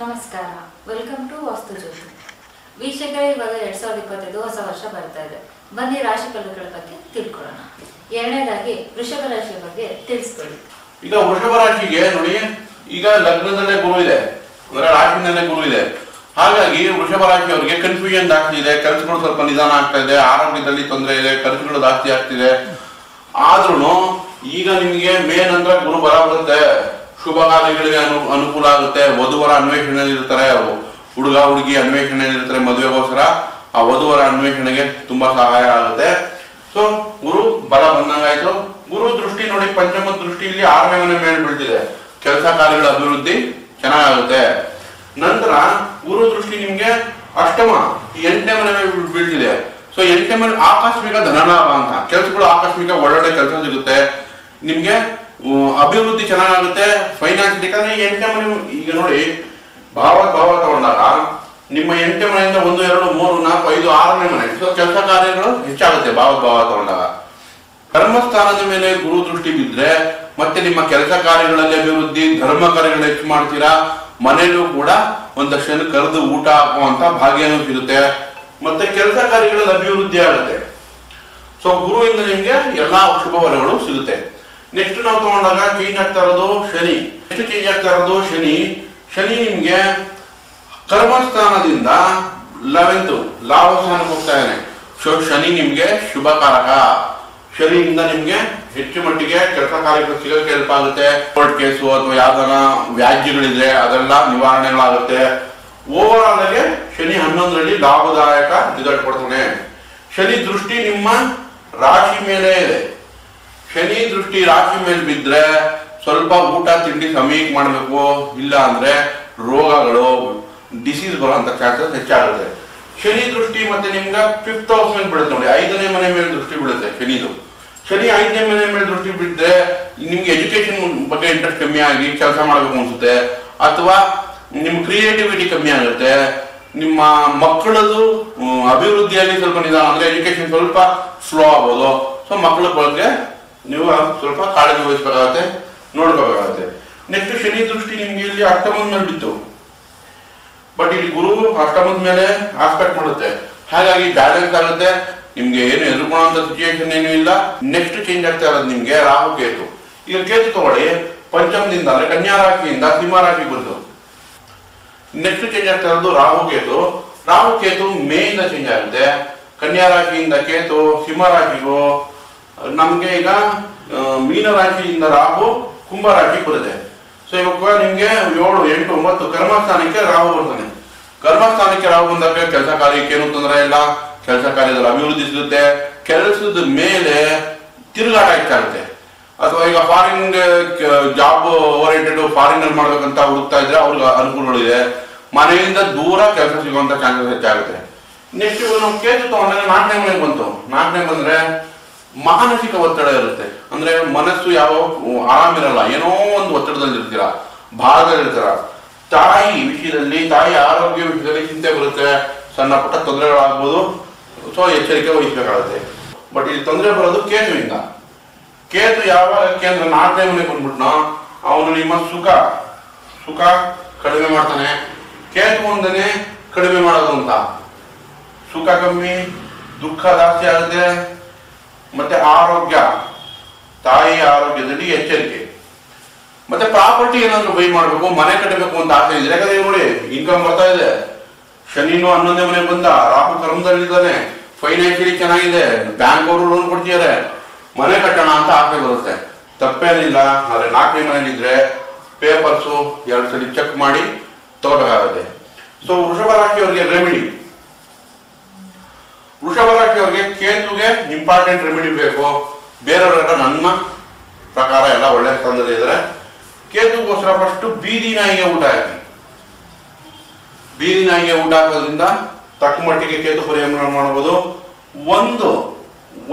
ನಮಸ್ಕಾರ, welcome to ವಾಸ್ತು ಜ್ಯೋತಿ. ವೀಕ್ಷಕರೇ, ಇವಾಗ 2025 ಹೊಸ ವರ್ಷ ಬರ್ತಾ ಇದೆ. ಬನ್ನಿ ರಾಶಿ ಫಲಗಳ ಬಗ್ಗೆ ತಿಳ್ಕೊಳ್ಳೋಣ. ಎರಡನೇದಾಗಿ ವೃಷಭ ರಾಶಿಯ ಬಗ್ಗೆ ತಿಳಿಸ್ಕೊಳ್ಳಿ. ಈಗ ವೃಷಭ ರಾಶಿಗೆ ನೋಡಿ, ಈಗ ಲಗ್ನದಲ್ಲೇ ಗುರು ಇದೆ, ಅಂದ್ರೆ ರಾಶಿನಲ್ಲೇ ಗುರು ಇದೆ. ಹಾಗಾಗಿ ವೃಷಭ ರಾಶಿಯವರಿಗೆ ಕನ್ಫ್ಯೂಷನ್ ಜಾಸ್ತಿ ಇದೆ, ಕೆಲಸಗಳು ಸ್ವಲ್ಪ ನಿಧಾನ ಆಗ್ತಾ ಇದೆ, ಆರೋಗ್ಯದಲ್ಲಿ ತೊಂದರೆ ಇದೆ, ಖರ್ಚುಗಳು ಜಾಸ್ತಿ ಆಗ್ತಿದೆ. ಆದ್ರೂ ಈಗ ನಿಮಗೆ ಮೇನ್ ಅಂದ್ರೆ ಗುರು ಬಲ ಬರುತ್ತೆ, ಶುಭ ಕಾರ್ಯಗಳಿಗೆ ಅನುಕೂಲ ಆಗುತ್ತೆ, ವಧುವರ ಅನ್ವೇಷಣೆಯಲ್ಲಿ ಇರ್ತಾರೆ, ಹುಡುಗ ಹುಡುಗಿ ಅನ್ವೇಷಣೆಯಲ್ಲಿ ಇರ್ತಾರೆ, ಮದುವೆಗೋಸ್ಕರ ಆ ವಧುವರ ಅನ್ವೇಷಣೆಗೆ ತುಂಬಾ ಸಹಾಯ ಆಗುತ್ತೆ. ಸೊ ಗುರು ಬಲ ಬಂದಂಗಾಯ್ತು. ಗುರು ದೃಷ್ಟಿ ನೋಡಿ, ಪಂಚಮ ದೃಷ್ಟಿಯಲ್ಲಿ 6ನೇ ಮನೆ ಮೇಲೆ ಬೀಳ್ತಿದೆ, ಕೆಲಸ ಕಾರ್ಯಗಳ ಅಭಿವೃದ್ಧಿ ಚೆನ್ನಾಗುತ್ತೆ. ನಂತರ ಗುರು ದೃಷ್ಟಿ ನಿಮ್ಗೆ ಅಷ್ಟಮ 8ನೇ ಮನೆ ಮೇಲೆ ಬೀಳ್ತಿದೆ. ಸೊ 8ನೇ ಮನೆ ಆಕಸ್ಮಿಕ ಧನಲಾಭ ಅಂತ, ಕೆಲಸಗಳು ಆಕಸ್ಮಿಕ ಒಳ್ಳೊಳ್ಳೆ ಕೆಲಸ ಸಿಗುತ್ತೆ, ನಿಮ್ಗೆ ಅಭಿವೃದ್ಧಿ ಚೆನ್ನಾಗುತ್ತೆ, ಫೈನಾನ್ಸ್. ಯಾಕಂದ್ರೆ 8ನೇ ಮನೆ ಈಗ ನೋಡಿ, ಭಾವ ತಗೊಂಡಾಗ ನಿಮ್ಮ 8ನೇ ಮನೆಯಿಂದ 1, 2, 3, 4, 5, 6ನೇ ಮನೆ, ಸೊ ಕೆಲಸ ಕಾರ್ಯಗಳು ಹೆಚ್ಚಾಗುತ್ತೆ ಭಾವ ತಗೊಂಡಾಗ. ಕರ್ಮಸ್ಥಾನದ ಮೇಲೆ ಗುರು ದೃಷ್ಟಿ ಬಿದ್ರೆ ಮತ್ತೆ ನಿಮ್ಮ ಕೆಲಸ ಕಾರ್ಯಗಳಲ್ಲಿ ಅಭಿವೃದ್ಧಿ, ಧರ್ಮ ಕಾರ್ಯಗಳು ಹೆಚ್ಚು ಮಾಡ್ತೀರಾ, ಮನೆಯಲ್ಲೂ ಕೂಡ ಒಂದಷ್ಟು ಕರೆದು ಊಟ ಹಾಕುವಂತ ಭಾಗ್ಯನೂ ಸಿಗುತ್ತೆ, ಮತ್ತೆ ಕೆಲಸ ಕಾರ್ಯಗಳಲ್ಲಿ ಅಭಿವೃದ್ಧಿ ಆಗುತ್ತೆ. ಸೊ ಗುರುವಿಂದ ನಿಮ್ಗೆ ಎಲ್ಲಾ ಶುಭ ಫಲಗಳು ಸಿಗುತ್ತೆ. ನೆಕ್ಸ್ಟ್ ನಾವು ತಗೊಂಡಾಗ ಚೇಂಜ್ ಆಗ್ತಾ ಇರೋದು ಶನಿ. ನೆಕ್ಸ್ಟ್ ಚೇಂಜ್ ಆಗ್ತಾ ಇರೋದು ಶನಿ ನಿಮ್ಗೆ ಕರ್ಮಸ್ಥಾನದಿಂದ 11th ಲಾಭ ಸ್ಥಾನಕ್ಕೆ ಹೋಗ್ತಾ ಇದ್ದಾನೆ. ಸೊ ಶನಿ ನಿಮ್ಗೆ ಶುಭಕಾರಕ. ಶನಿಯಿಂದ ನಿಮ್ಗೆ ಹೆಚ್ಚು ಮಟ್ಟಿಗೆ ಕೆಲಸ ಕಾರ್ಯಗಳು ಸಿಗೋಕೆ ಹೆಲ್ಪ್ ಆಗುತ್ತೆ. ಕೋರ್ಟ್ ಕೇಸು ಅಥವಾ ಯಾವ್ದಾರ ವ್ಯಾಜ್ಯಗಳಿದ್ರೆ ಅದೆಲ್ಲ ನಿವಾರಣೆಗಳಾಗುತ್ತೆ. ಓವರ್ ಆಲ್ ಆಗಿ ಶನಿ 11ರಲ್ಲಿ ಲಾಭದಾಯಕ ರಿಸಲ್ಟ್ ಕೊಡ್ತಾನೆ. ಶನಿ ದೃಷ್ಟಿ ನಿಮ್ಮ ರಾಶಿ ಮೇಲೆ ಇದೆ. ಶನಿ ದೃಷ್ಟಿ ರಾಶಿ ಮೇಲೆ ಬಿದ್ರೆ ಸ್ವಲ್ಪ ಊಟ ತಿಂಡಿ ಸಮಯಕ್ಕೆ ಮಾಡಬೇಕು, ಇಲ್ಲ ಅಂದ್ರೆ ರೋಗಗಳು ಡಿಸೀಸ್ ಬರುವಂತ ಚಾನ್ಸಸ್ ಹೆಚ್ಚಾಗುತ್ತೆ. ಶನಿ ದೃಷ್ಟಿ ಮತ್ತೆ ನಿಮ್ಗೆ 5th ಹೌಸ್ ಮೇಲೆ ಬೀಳುತ್ತೆ ನೋಡಿ, 5ನೇ ಮನೆ ಮೇಲೆ ದೃಷ್ಟಿ ಬೀಳುತ್ತೆ ಶನಿದು. ಶನಿ 5ನೇ ಮನೆ ಮೇಲೆ ದೃಷ್ಟಿ ಬಿದ್ದರೆ ನಿಮ್ಗೆ ಎಜುಕೇಶನ್ ಬಗ್ಗೆ ಇಂಟ್ರೆಸ್ಟ್ ಕಮ್ಮಿ ಆಗಿ ಕೆಲಸ ಮಾಡಬೇಕು ಅನ್ಸುತ್ತೆ, ಅಥವಾ ನಿಮ್ ಕ್ರಿಯೇಟಿವಿಟಿ ಕಮ್ಮಿ ಆಗುತ್ತೆ, ನಿಮ್ಮ ಮಕ್ಕಳದು ಅಭಿವೃದ್ಧಿಯಲ್ಲಿ ಸ್ವಲ್ಪ ನಿಧಾನ, ಅಂದ್ರೆ ಎಜುಕೇಶನ್ ಸ್ವಲ್ಪ ಸ್ಲೋ ಆಗ್ಬೋದು. ಸೊ ಮಕ್ಕಳ ಬಗ್ಗೆ ನೀವು ಸ್ವಲ್ಪ ಕಾಳಜಿ ವಹಿಸಬೇಕಾಗತ್ತೆ, ನೋಡ್ಕೋಬೇಕಾಗತ್ತೆ. ನೆಕ್ಸ್ಟ್ ಶನಿ ದೃಷ್ಟಿ ನಿಮ್ಗೆ ಇಲ್ಲಿ 8ನೇ ಮೇಲೆ ಬಿತ್ತು, ಬಟ್ ಇಲ್ಲಿ ಗುರು 8ನೇ ಮೇಲೆ ಆಸ್ಪೆಕ್ಟ್ ಮಾಡುತ್ತೆ, ಹಾಗಾಗಿ ಬ್ಯಾಲೆನ್ಸ್ ಆಗುತ್ತೆ, ನಿಮ್ಗೆ ಏನು ಎದುರ್ಕೊಳ್ಳುವಂತ ಸಿಚುಯೇಷನ್ ಏನು ಇಲ್ಲ. ನೆಕ್ಸ್ಟ್ ಚೇಂಜ್ ಆಗ್ತಾ ಇರೋದು ನಿಮ್ಗೆ ರಾಹು ಕೇತು. ಈಗ ಕೇತು ತಗೊಳ್ಳಿ, ಪಂಚಮದಿಂದ ಅಂದ್ರೆ ಕನ್ಯಾ ರಾಶಿಯಿಂದ ಸಿಂಹ ರಾಶಿಗೆ ಬಂತು. ನೆಕ್ಸ್ಟ್ ಚೇಂಜ್ ಆಗ್ತಾ ಇರೋದು ರಾಹು ಕೇತು ಮೇಯಿಂದ ಚೇಂಜ್ ಆಗುತ್ತೆ. ಕನ್ಯಾ ರಾಶಿಯಿಂದ ಕೇತು ಸಿಂಹ ರಾಶಿಗೂ, ನಮ್ಗೆ ಈಗ ಮೀನ ರಾಶಿಯಿಂದ ರಾಹು ಕುಂಭ ರಾಶಿಗೆ ಬರುತ್ತೆ. ಸೊ ಇವಾಗ ನಿಮ್ಗೆ 7, 8, 9 ಕರ್ಮಸ್ಥಾನಕ್ಕೆ ರಾಹು ಬರ್ತಾನೆ. ಕರ್ಮಸ್ಥಾನಕ್ಕೆ ರಾಹು ಬಂದಾಗ ಕೆಲಸ ಕಾರ್ಯಕ್ಕೆ ಏನು ತೊಂದರೆ ಇಲ್ಲ, ಕೆಲಸ ಕಾರ್ಯದಲ್ಲಿ ಅಭಿವೃದ್ಧಿ ಸಿಗುತ್ತೆ. ಕೆಲಸದ ಮೇಲೆ ತಿರುಗಾಟ ಹೆಚ್ಚಾಗುತ್ತೆ. ಅಥವಾ ಈಗ ಫಾರಿನ್ ಜಾಬ್ ಓರಿಯೆಂಟೆಡ್ ಫಾರಿನ್ ಅಲ್ಲಿ ಮಾಡ್ಬೇಕಂತ ಹುಡುಕ್ತಾ ಇದ್ರೆ ಅವ್ರಿಗೆ ಅನುಕೂಲಗಳಿದೆ. ಮನೆಯಿಂದ ದೂರ ಕೆಲಸ ಸಿಗುವಂತ ಚಾನ್ಸಸ್ ಹೆಚ್ಚಾಗುತ್ತೆ. ನೆಕ್ಸ್ಟ್ ನಾವು ಕೇತು ತಗೊಂಡ್ರೆ 4ನೇ ಮನೆಗೆ ಬಂತು. 4ನೇ ಬಂದ್ರೆ ಮಾನಸಿಕ ಒತ್ತಡ ಇರುತ್ತೆ, ಅಂದ್ರೆ ಮನಸ್ಸು ಯಾವ ಆರಾಮಿರಲ್ಲ, ಏನೋ ಒಂದು ಒತ್ತಡದಲ್ಲಿ ಇರ್ತೀರಾ, ಭಾರದಲ್ಲಿ ಇರ್ತೀರ. ತಾಯಿ ವಿಷಯದಲ್ಲಿ, ತಾಯಿ ಆರೋಗ್ಯ ವಿಷಯದಲ್ಲಿ ಚಿಂತೆ ಬರುತ್ತೆ, ಸಣ್ಣ ಪುಟ್ಟ ತೊಂದರೆಗಳಾಗ್ಬೋದು. ಸೊ ಎಚ್ಚರಿಕೆ ವಹಿಸಬೇಕಾಗುತ್ತೆ. ಬಟ್ ಇಲ್ಲಿ ತೊಂದರೆ ಬರೋದು ಕೇತುವಿಂದ. ಕೇತು ಯಾವಾಗ ಕೇಂದ್ರ 4ನೇ ಮನೆಗೆ ಬಂದ್ಬಿಟ್ನೋ ಅವನು ನಿಮ್ಮ ಸುಖ ಕಡಿಮೆ ಮಾಡ್ತಾನೆ. ಕೇತು ಒಂದನೇ ಕಡಿಮೆ ಮಾಡೋದು ಅಂತ, ಸುಖ ಕಮ್ಮಿ, ದುಃಖ ಜಾಸ್ತಿ ಆಗುತ್ತೆ. ಮತ್ತೆ ಆರೋಗ್ಯ, ತಾಯಿ ಆರೋಗ್ಯದಲ್ಲಿ ಎಚ್ಚರಿಕೆ. ಮತ್ತೆ ಪ್ರಾಪರ್ಟಿ ಏನಾದ್ರು ಬೈ ಮಾಡ್ಬೇಕು, ಮನೆ ಕಟ್ಟಬೇಕು ಅಂತ ಆಸೆ ಇದೆ. ಯಾಕಂದ್ರೆ ನೋಡಿ, ಇನ್ಕಮ್ ಬರ್ತಾ ಇದೆ, ಶನಿನೂ 11ನೇ ಮನೆ ಬಂದ, ರಾಹು ಕರ್ಮದಲ್ಲಿದ್ದಾನೆ, ಫೈನಾನ್ಷಿಯಲಿ ಚೆನ್ನಾಗಿದೆ, ಬ್ಯಾಂಕ್ ಅವರು ಲೋನ್ ಕೊಡ್ತಿದ್ದಾರೆ, ಮನೆ ಕಟ್ಟೋಣ ಅಂತ ಆಸೆ ಬರುತ್ತೆ, ತಪ್ಪೇನಿಲ್ಲ. ಆದ್ರೆ 4ನೇ ಮನೆಯಲ್ಲಿದ್ರೆ ಪೇಪರ್ಸು 2 ಸಲ ಚೆಕ್ ಮಾಡಿ ತಗೋಬೇಕಾಗುತ್ತೆ. ಸೊ ವೃಷಭ ರಾಶಿಯವರಿಗೆ ರೆಮಿಡಿ, ವೃಷಭ ರಾಶಿಯವರಿಗೆ ಕೇತುಗೆ ಇಂಪಾರ್ಟೆಂಟ್ ರೆಮಿಡಿ ಬೇಕು. ಬೇರೆಯವರೆಲ್ಲ ನನ್ನ ಪ್ರಕಾರ ಎಲ್ಲ ಒಳ್ಳೆ ಸ್ಥಾನದಲ್ಲಿ ಇದ್ದಾರೆ. ಕೇತುಗೋಸ್ಕರ ಫಸ್ಟ್ ಬೀದಿ ನಾಯಿಗೆ ಊಟ ಹಾಕಿ. ಬೀದಿ ನಾಯಿಗೆ ಊಟ ಹಾಕೋದ್ರಿಂದ ತಕ್ಕ ಮಟ್ಟಿಗೆ ಕೇತು ಪರಿಹಾರ ಮಾಡಬಹುದು.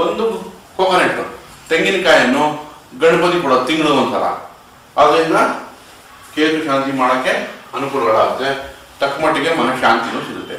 ಒಂದು ಕೊಕೊನೆಟ್ ತೆಂಗಿನಕಾಯನ್ನು ಗಣಪತಿ ಕೊಡೋದು ತಿಂಗಳು ಒಂದ್ಸಲ, ಅದರಿಂದ ಕೇತು ಶಾಂತಿ ಮಾಡಕ್ಕೆ ಅನುಕೂಲಗಳಾಗುತ್ತೆ, ತಕ್ಕ ಮಟ್ಟಿಗೆ ಮನಃಶಾಂತಿನೂ ಸಿಗುತ್ತೆ.